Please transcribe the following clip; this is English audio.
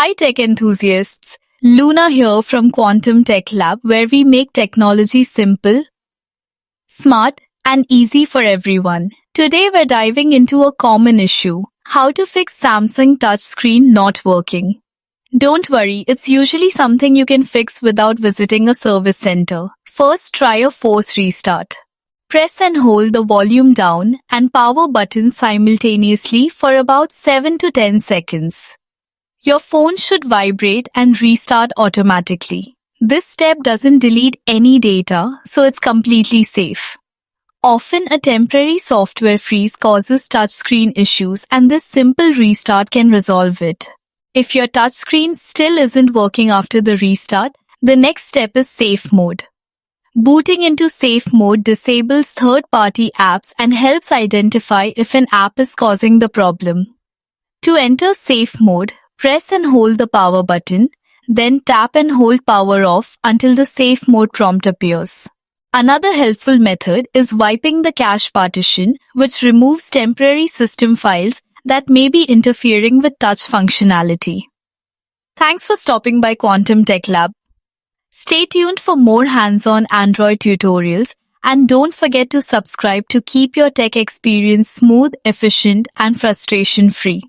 Hi tech enthusiasts, Luna here from Quantum Tech Lab, where we make technology simple, smart, and easy for everyone. Today we're diving into a common issue: how to fix Samsung touchscreen not working. Don't worry, it's usually something you can fix without visiting a service center. First, try a force restart. Press and hold the volume down and power button simultaneously for about 7 to 10 seconds. Your phone should vibrate and restart automatically. This step doesn't delete any data, so it's completely safe. Often, a temporary software freeze causes touchscreen issues, and this simple restart can resolve it. If your touchscreen still isn't working after the restart, the next step is safe mode. Booting into safe mode disables third-party apps and helps identify if an app is causing the problem. To enter safe mode, press and hold the power button, then tap and hold power off until the safe mode prompt appears. Another helpful method is wiping the cache partition, which removes temporary system files that may be interfering with touch functionality. Thanks for stopping by Quantum Tech Lab. Stay tuned for more hands-on Android tutorials, and don't forget to subscribe to keep your tech experience smooth, efficient, and frustration-free.